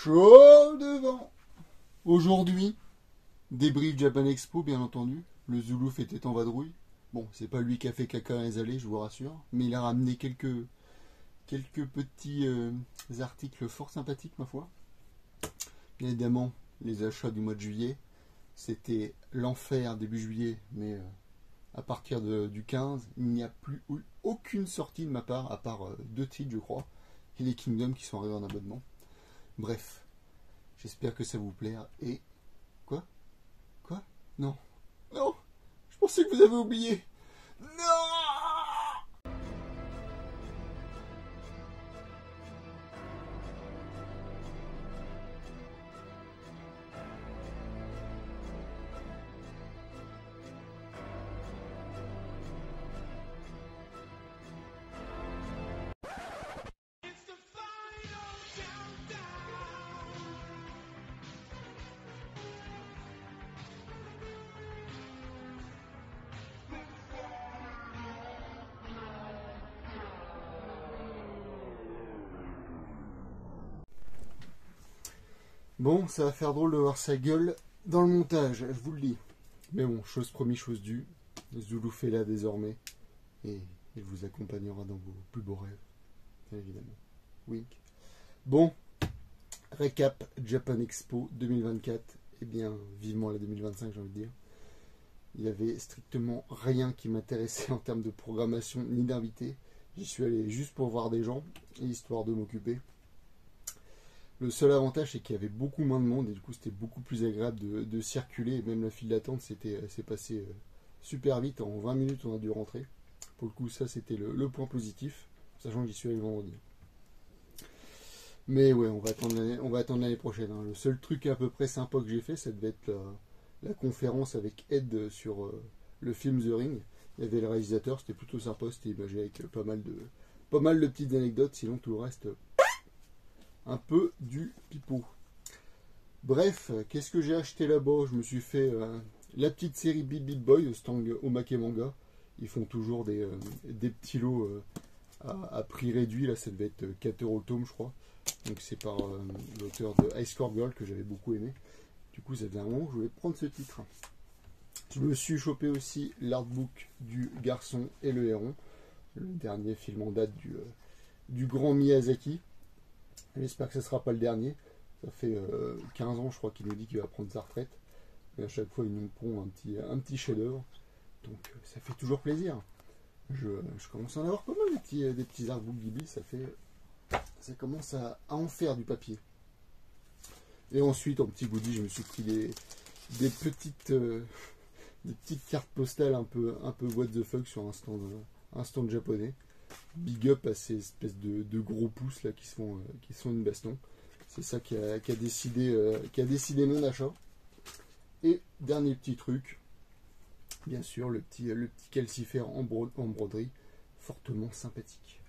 chaud devant. Aujourd'hui, débrief Japan Expo, bien entendu. Le Zoulouf était en vadrouille. Bon, c'est pas lui qui a fait caca dans les allées, je vous rassure. Mais il a ramené quelques petits articles fort sympathiques, ma foi. Bien évidemment, les achats du mois de juillet. C'était l'enfer début juillet, mais à partir du 15, il n'y a plus eu aucune sortie de ma part, à part 2 titres, je crois, et les Kingdom qui sont arrivés en abonnement. Bref, j'espère que ça vous plaira. Et... Quoi? Non. Non. Je pensais que vous avez oublié. Non. Bon, ça va faire drôle de voir sa gueule dans le montage, je vous le dis. Mais bon, chose promise, chose due. Zoulouf est là désormais. Et il vous accompagnera dans vos plus beaux rêves. Bien évidemment. Wink. Bon, récap Japan Expo 2024. Eh bien, vivement la 2025, j'ai envie de dire. Il n'y avait strictement rien qui m'intéressait en termes de programmation ni d'invités. J'y suis allé juste pour voir des gens, histoire de m'occuper. Le seul avantage, c'est qu'il y avait beaucoup moins de monde et du coup, c'était beaucoup plus agréable de circuler. Et même la file d'attente s'est passé super vite. En 20 minutes, on a dû rentrer. Pour le coup, ça, c'était le point positif, sachant que j'y suis allé le vendredi. Mais ouais, on va attendre l'année prochaine. Hein. Le seul truc à peu près sympa que j'ai fait, ça devait être la conférence avec Ed sur le film The Ring. Il y avait le réalisateur, c'était plutôt sympa, c'était imagé avec pas mal de petites anecdotes, sinon tout le reste... un peu du pipeau. Bref, qu'est-ce que j'ai acheté là-bas? Je me suis fait la petite série Beat Beat Boy au stand Omake Manga. Ils font toujours des petits lots à prix réduit. Là, ça devait être 4 € le tome, je crois. Donc, c'est par l'auteur de Ice Core Girl que j'avais beaucoup aimé. Du coup, ça faisait un moment que je voulais prendre ce titre. Je me suis chopé aussi l'artbook du Garçon et le Héron, le dernier film en date du grand Miyazaki. J'espère que ce ne sera pas le dernier. Ça fait 15 ans, je crois, qu'il nous dit qu'il va prendre sa retraite. Et à chaque fois, il nous pond un petit chef-d'œuvre. Donc, ça fait toujours plaisir. Je commence à en avoir pas mal des petits artbooks Ghibli. Ça commence à en faire du papier. Et ensuite, en petit goodie, je me suis pris des petites cartes postales un peu what the fuck sur un stand japonais. Big up à ces espèces de gros pouces là qui sont une baston. C'est ça qui a décidé mon achat. Et dernier petit truc, bien sûr le petit calcifère en broderie, fortement sympathique.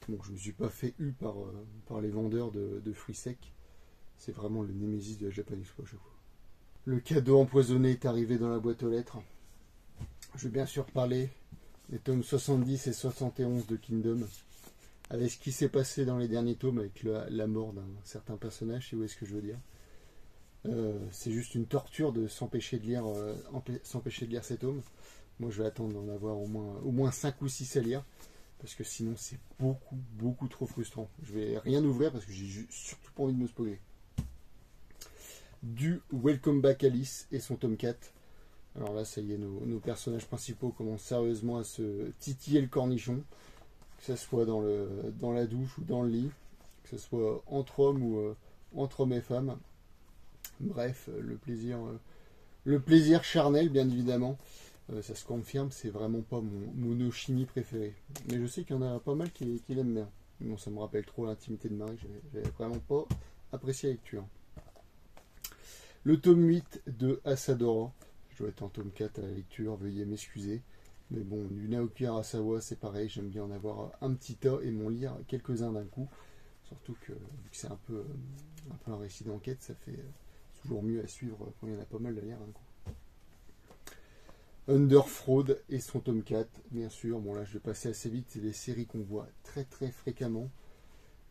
Donc je ne me suis pas fait par les vendeurs de fruits secs. C'est vraiment le némésis de la Japan Expo à chaque fois. Le cadeau empoisonné est arrivé dans la boîte aux lettres. Je vais bien sûr parler des tomes 70 et 71 de Kingdom, avec ce qui s'est passé dans les derniers tomes, avec la mort d'un certain personnage, si vous voyez ce que je veux dire. C'est juste une torture de s'empêcher de lire ces tomes. Moi, je vais attendre d'en avoir au moins 5 ou 6 à lire, parce que sinon, c'est beaucoup trop frustrant. Je vais rien ouvrir, parce que j'ai surtout pas envie de me spoiler. Du Welcome Back Alice et son tome 4. Alors là, ça y est, nos personnages principaux commencent sérieusement à se titiller le cornichon, que ce soit dans la douche ou dans le lit, que ce soit entre hommes ou entre hommes et femmes. Bref, le plaisir charnel, bien évidemment. Ça se confirme, c'est vraiment pas mon Oshimi préféré. Mais je sais qu'il y en a pas mal qui l'aiment bien. Bon, ça me rappelle trop l'intimité de Marie, j'avais vraiment pas apprécié la lecture. Le tome 8 de Asadora. Je dois être en tome 4 à la lecture, veuillez m'excuser. Mais bon, du Naoki Arasawa, c'est pareil, j'aime bien en avoir un petit tas et m'en lire quelques-uns d'un coup. Surtout que, vu que c'est un peu un récit d'enquête, ça fait toujours mieux à suivre quand il y en a pas mal à lire d'un coup. Under Fraud et son tome 4, bien sûr. Bon là, je vais passer assez vite, c'est des séries qu'on voit très fréquemment.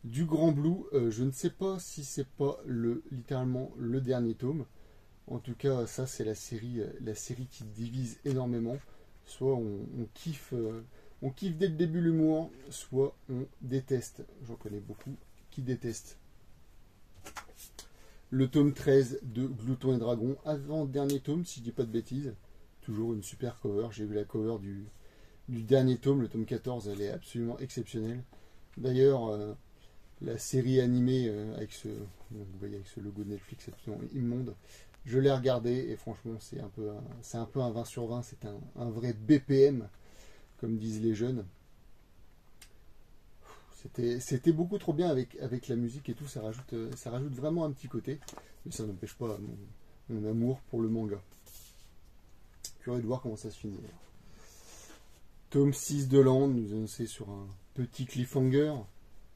Du Grand Blue, je ne sais pas si c'est pas littéralement le dernier tome. En tout cas, ça c'est la série qui divise énormément. Soit on kiffe, on kiffe dès le début l'humour, soit on déteste. J'en connais beaucoup qui détestent. Le tome 13 de Glouton et Dragon, avant-dernier tome, si je dis pas de bêtises. Toujours une super cover. J'ai vu la cover du dernier tome, le tome 14, elle est absolument exceptionnelle. D'ailleurs, la série animée avec vous voyez, avec ce logo de Netflix absolument immonde, je l'ai regardé et franchement c'est un peu un 20 sur 20, c'est un vrai BPM comme disent les jeunes. C'était beaucoup trop bien avec la musique et tout, ça rajoute vraiment un petit côté, mais ça n'empêche pas mon amour pour le manga. Curieux de voir comment ça se finit. Tome 6 de Land, nous annonçait sur un petit cliffhanger.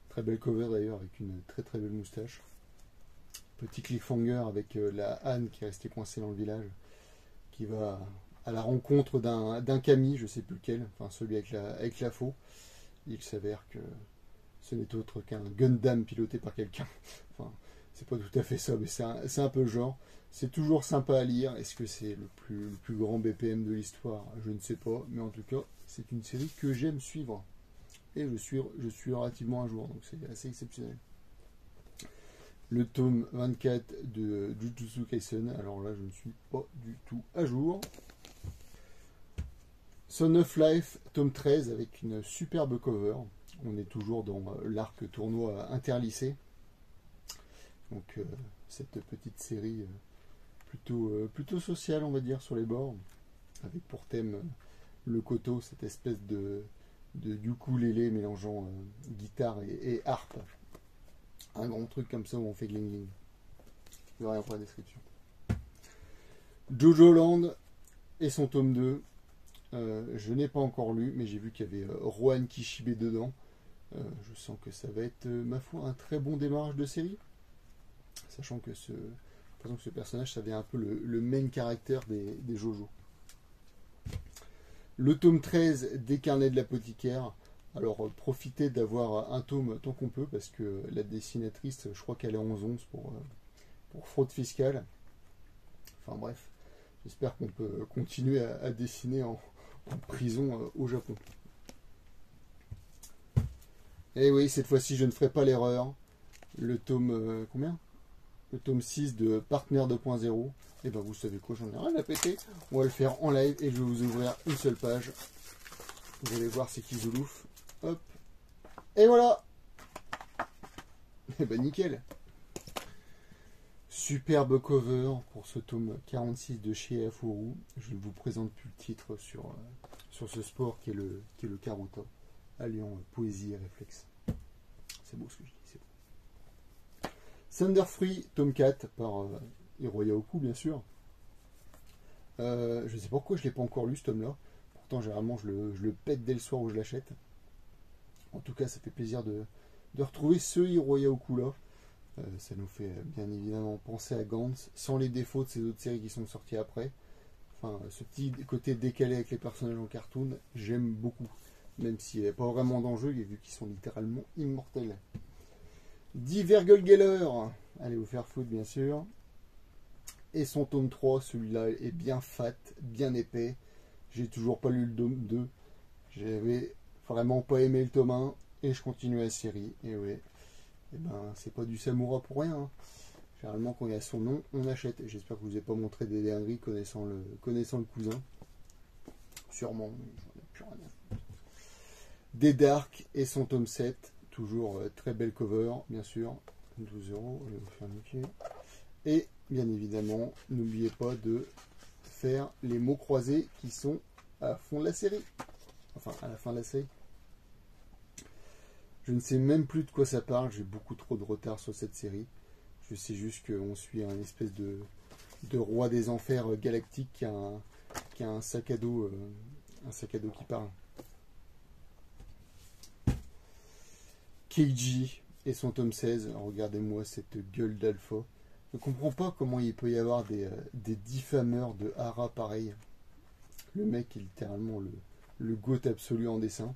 Très belle cover d'ailleurs, avec une très très belle moustache. Petit cliffhanger avec la Anne qui est restée coincée dans le village, qui va à la rencontre d'un Camille, je sais plus lequel, enfin celui avec la faux. Il s'avère que ce n'est autre qu'un Gundam piloté par quelqu'un. Enfin, c'est pas tout à fait ça, mais c'est un peu le genre. C'est toujours sympa à lire. Est-ce que c'est le plus grand BPM de l'histoire? Je ne sais pas, mais en tout cas, c'est une série que j'aime suivre. Et je suis relativement à jour, donc c'est assez exceptionnel. Le tome 24 de Jujutsu Kaisen, alors là je ne suis pas du tout à jour. Son of Life, tome 13, avec une superbe cover. On est toujours dans l'arc tournoi interlissé. Donc cette petite série plutôt sociale, on va dire, sur les bords, avec pour thème le koto, cette espèce de ukulélé mélangeant guitare et harpe. Un grand truc comme ça où on fait gling gling. Vous verrez pour la description. Jojo Land et son tome 2. Je n'ai pas encore lu, mais j'ai vu qu'il y avait Rohan Kishibe dedans. Je sens que ça va être, ma foi, un très bon démarrage de série. Sachant que ce personnage, ça vient un peu le main caractère des Jojo. Le tome 13 des carnets de l'apothicaire. Alors profitez d'avoir un tome tant qu'on peut, parce que la dessinatrice, je crois qu'elle est en 11 pour fraude fiscale. Enfin bref, j'espère qu'on peut continuer à dessiner en prison au Japon. Et oui, cette fois-ci je ne ferai pas l'erreur. Le tome combien? Le tome 6 de Partner 2.0. Et ben vous savez quoi, j'en ai rien à péter. On va le faire en live et je vais vous ouvrir une seule page. Vous allez voir c'est qui Zoulouf. Hop. Et voilà. Et ben nickel. Superbe cover pour ce tome 46 de chez Afuru. Je ne vous présente plus le titre sur ce sport qui est le Karuta, alliant poésie et réflexe. C'est beau ce que je dis, c'est beau. Thunderfree, tome 4 par Hiroya Oku, bien sûr. Je ne sais pas pourquoi je ne l'ai pas encore lu ce tome-là. Pourtant, généralement, je le pète dès le soir où je l'achète. En tout cas, ça fait plaisir de retrouver ce Hiroya Oku-là. Ça nous fait bien évidemment penser à Gantz, sans les défauts de ces autres séries qui sont sorties après. Enfin, ce petit côté décalé avec les personnages en cartoon, j'aime beaucoup. Même s'il n'y a pas vraiment d'enjeu, vu qu'ils sont littéralement immortels. Divergelgeller, allez vous faire foutre bien sûr. Et son tome 3, celui-là est bien fat, bien épais. J'ai toujours pas lu le tome 2. J'avais vraiment pas aimé le tome 1 et je continue la série. Et ouais, et ben c'est pas du Samura pour rien. Hein. Généralement quand il y a son nom, on achète. J'espère que je vous ai pas montré des dingueries connaissant le cousin. Sûrement, j'en ai plus rien à foutre. Des Dark et son tome 7. Toujours très belle cover, bien sûr. 12 €, je vais vous faire niquer. Et bien évidemment, n'oubliez pas de faire les mots croisés qui sont à fond de la série. Enfin, à la fin de la série. Je ne sais même plus de quoi ça parle, j'ai beaucoup trop de retard sur cette série. Je sais juste qu'on suit un espèce de roi des enfers galactique qui a un sac à dos qui parle. Keiji et son tome 16, regardez-moi cette gueule d'alpha. Je ne comprends pas comment il peut y avoir des diffameurs de Hara pareil. Le mec est littéralement le goat absolu en dessin.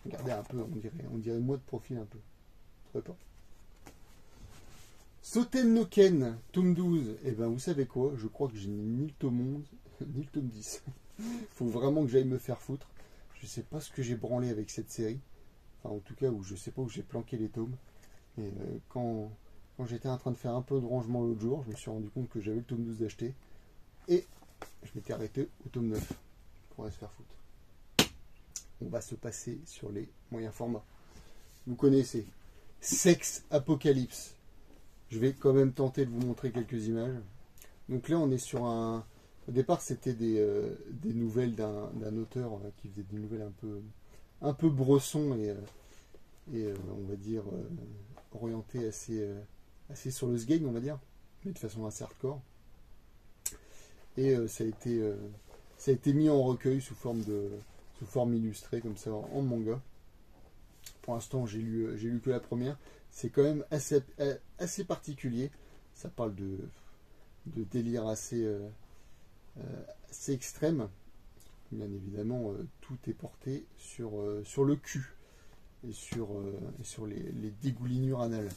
Regardez un peu, on dirait moi de profil un peu. ferai pas. Soten no Ken, tome 12. Et ben vous savez quoi, je crois que j'ai ni le tome 11, ni le tome 10. Faut vraiment que j'aille me faire foutre. Je sais pas ce que j'ai branlé avec cette série. Enfin, en tout cas, je sais pas où j'ai planqué les tomes. Et quand j'étais en train de faire un peu de rangement l'autre jour, je me suis rendu compte que j'avais le tome 12 d'acheter. Et je m'étais arrêté au tome 9. Je pourrais se faire foutre. On va se passer sur les moyens formats. Vous connaissez. Sex Apocalypse. Je vais quand même tenter de vous montrer quelques images. Donc là, on est sur un... Au départ, c'était des nouvelles d'un auteur qui faisait des nouvelles un peu bresson et on va dire orienté assez sur le sgeg, on va dire, mais de façon assez hardcore. Et ça a été mis en recueil sous forme illustrée, comme ça, en manga. Pour l'instant, j'ai lu que la première. C'est quand même assez particulier. Ça parle de délire assez extrême. Bien évidemment, tout est porté sur le cul et sur les dégoulinures anales.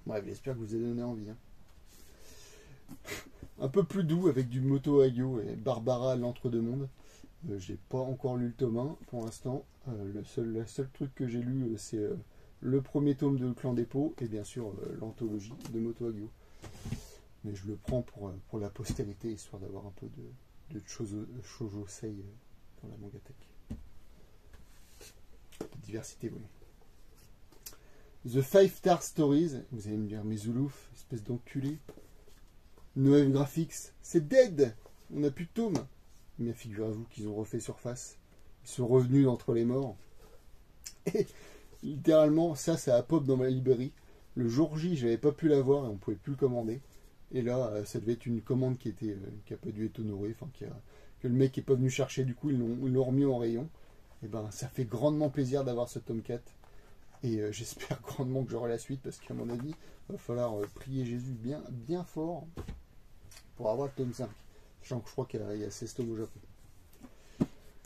Bref, j'espère que vous avez donné envie. Un peu plus doux avec du Moto Hagio et Barbara l'entre-deux-mondes. J'ai pas encore lu le tome 1 pour l'instant. Le seul truc que j'ai lu, c'est le premier tome de Clan des Pots et bien sûr l'anthologie de Moto Hagio. Mais je le prends pour la postérité, histoire d'avoir un peu de shoujo sei dans la mangatech. De diversité, oui. The Five Star Stories, vous allez me dire, mais Zoulouf, espèce d'enculé. Noël Graphics, c'est dead. On n'a plus de tome. Mais figurez-vous qu'ils ont refait surface. Ils sont revenus d'entre les morts. Et littéralement, ça a pop dans ma librairie. Le jour J, j'avais pas pu l'avoir et on pouvait plus le commander. Et là, ça devait être une commande qui a pas dû être honorée, enfin que le mec est pas venu chercher. Du coup, ils l'ont remis en rayon. Et ben, ça fait grandement plaisir d'avoir ce tome 4. Et j'espère grandement que j'aurai la suite parce qu'à mon avis, il va falloir prier Jésus bien fort pour avoir le tome 5. Sachant que je crois qu'il y a 16 tomes au Japon.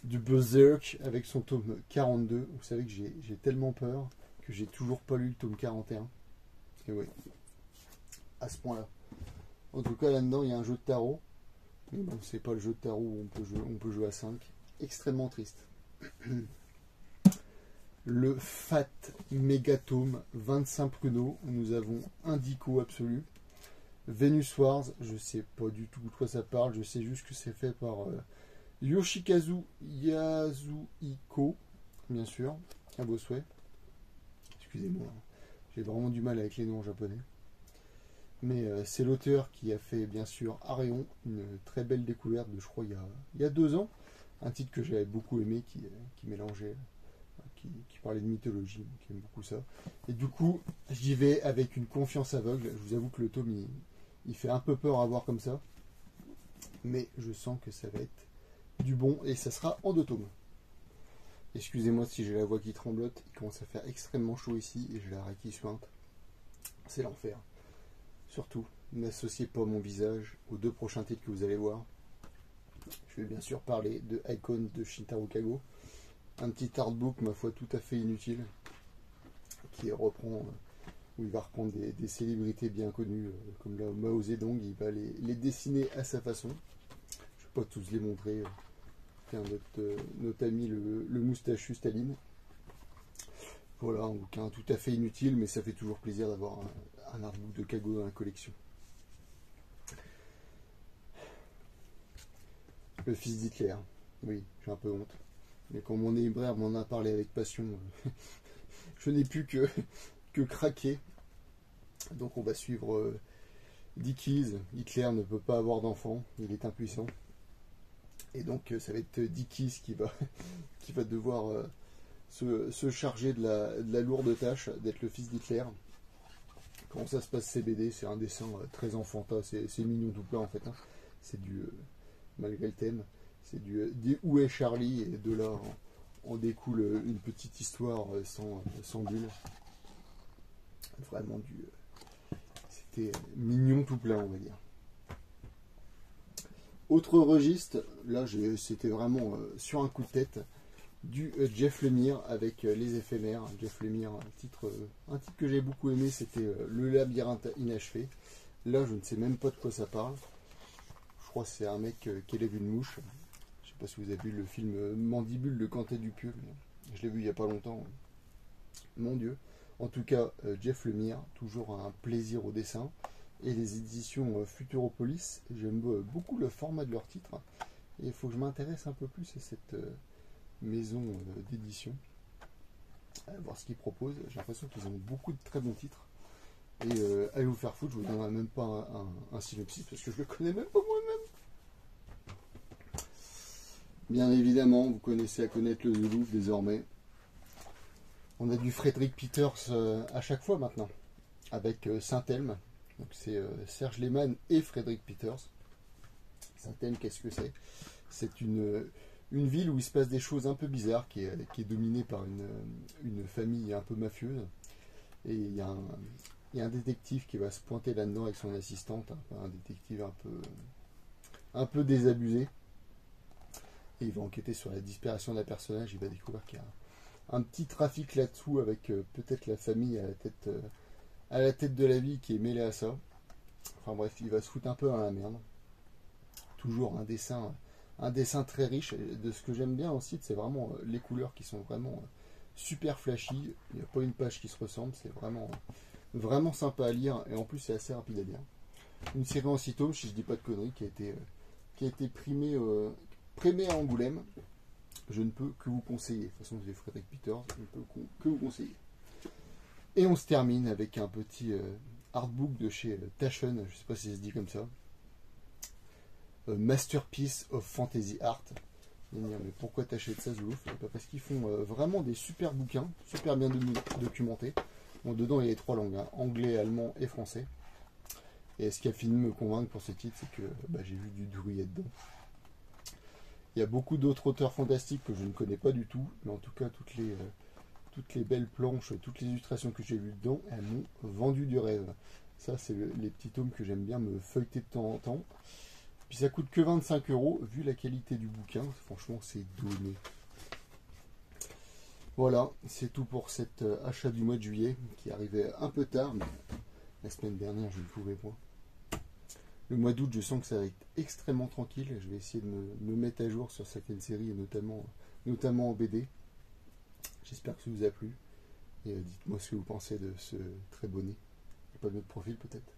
Du Berserk avec son tome 42. Vous savez que j'ai tellement peur que j'ai toujours pas lu le tome 41. Et oui, à ce point-là. En tout cas, là-dedans, il y a un jeu de tarot. Mais bon, c'est pas le jeu de tarot où on peut jouer à 5. Extrêmement triste. Le Fat Megatome 25 pruneaux. Nous avons Indico absolu. Venus Wars, je sais pas du tout de quoi ça parle. Je sais juste que c'est fait par Yoshikazu Yasuhiko, bien sûr. À vos souhaits. Excusez-moi, j'ai vraiment du mal avec les noms japonais. Mais c'est l'auteur qui a fait, bien sûr, Arion, une très belle découverte de, je crois, il y a 2 ans. Un titre que j'avais beaucoup aimé, qui mélangeait, qui parlait de mythologie, donc j'aime beaucoup ça. Et du coup, j'y vais avec une confiance aveugle. Je vous avoue que le tome, il fait un peu peur à voir comme ça. Mais je sens que ça va être du bon, et ça sera en 2 tomes. Excusez-moi si j'ai la voix qui tremblote, il commence à faire extrêmement chaud ici, et j'ai la raie qui suinte. C'est l'enfer. Surtout, n'associez pas mon visage aux 2 prochains titres que vous allez voir. Je vais bien sûr parler de Icon de Shintaro Kago. Un petit artbook, ma foi, tout à fait inutile, qui reprend, où il va reprendre des célébrités bien connues, comme là, Mao Zedong, il va les dessiner à sa façon. Je ne vais pas tous les montrer. Tiens, notre ami le moustachu Staline. Voilà, un bouquin tout à fait inutile, mais ça fait toujours plaisir d'avoir un artbook de Kago dans la collection. Le fils d'Hitler. Oui, j'ai un peu honte. Mais quand mon libraire m'en a parlé avec passion, je n'ai plus que craquer. Donc on va suivre Dickies. Hitler ne peut pas avoir d'enfant, il est impuissant. Et donc ça va être Dickies qui va devoir se charger de la lourde tâche d'être le fils d'Hitler. Comment ça se passe ces BD? C'est un dessin très enfantin, c'est mignon tout plein en fait. Hein. C'est du, malgré le thème, c'est des Où est Charlie? Et de là on découle une petite histoire sans bulle. Vraiment c'était mignon tout plein, on va dire. Autre registre, là c'était vraiment sur un coup de tête. du Jeff Lemire avec Les Éphémères. Jeff Lemire, un titre que j'ai beaucoup aimé, c'était Le Labyrinthe Inachevé. Là, je ne sais même pas de quoi ça parle. Je crois que c'est un mec qui élève une mouche. Je sais pas si vous avez vu le film Mandibule de Quentin Dupieux, mais je l'ai vu il n'y a pas longtemps. Mon Dieu. En tout cas, Jeff Lemire, toujours un plaisir au dessin. Et les éditions Futuropolis, j'aime beaucoup le format de leurs titres. Et il faut que je m'intéresse un peu plus à cette maison d'édition. Voir ce qu'ils proposent. J'ai l'impression qu'ils ont beaucoup de très bons titres. Et allez vous faire foutre, je vous donnerai même pas un synopsis parce que je le connais même pas moi-même. Bien évidemment, vous connaissez à connaître le Louvre désormais. On a du Frédéric Peters à chaque fois maintenant, avec Saint-Elme. Donc c'est Serge Lehmann et Frédéric Peters. Saint-Elme, qu'est-ce que c'est? C'est une ville où il se passe des choses un peu bizarres, qui est dominée par une famille un peu mafieuse. Et il y a un détective qui va se pointer là-dedans avec son assistante, un détective un peu désabusé. Et il va enquêter sur la disparition d'un personnage. Il va découvrir qu'il y a un petit trafic là-dessous avec peut-être la famille à la tête de la ville qui est mêlée à ça. Enfin bref, il va se foutre un peu dans la merde. Toujours un dessin très riche. Et de ce que j'aime bien aussi, c'est vraiment les couleurs qui sont vraiment super flashy. Il n'y a pas une page qui se ressemble. C'est vraiment sympa à lire. Et en plus, c'est assez rapide à lire. Une série en 6 tomes, si je dis pas de conneries, qui a été primée à Angoulême. Je ne peux que vous conseiller. De toute façon, vous avez Frédéric Peters, je ne peux que vous conseiller. Et on se termine avec un petit artbook de chez Taschen, je ne sais pas si ça se dit comme ça. Masterpiece of Fantasy Art. Mais pourquoi t'achètes ça, Zoulouf? Parce qu'ils font vraiment des super bouquins, super bien documentés. Bon, dedans, il y a les 3 langues, hein, anglais, allemand et français. Et ce qui a fini de me convaincre pour ce titre, c'est que j'ai vu du Drouillet dedans. Il y a beaucoup d'autres auteurs fantastiques que je ne connais pas du tout, mais en tout cas, toutes les belles planches, toutes les illustrations que j'ai vues dedans, elles m'ont vendu du rêve. Ça, c'est les petits tomes que j'aime bien me feuilleter de temps en temps. Puis ça coûte que 25 €, vu la qualité du bouquin. Franchement, c'est donné. Voilà, c'est tout pour cet achat du mois de juillet, qui arrivait un peu tard, mais la semaine dernière, je ne pouvais point. Le mois d'août, je sens que ça va être extrêmement tranquille. Je vais essayer de me mettre à jour sur certaines séries, et notamment en BD. J'espère que ça vous a plu. Et dites-moi ce que vous pensez de ce très bonnet. Pas de notre profil peut-être.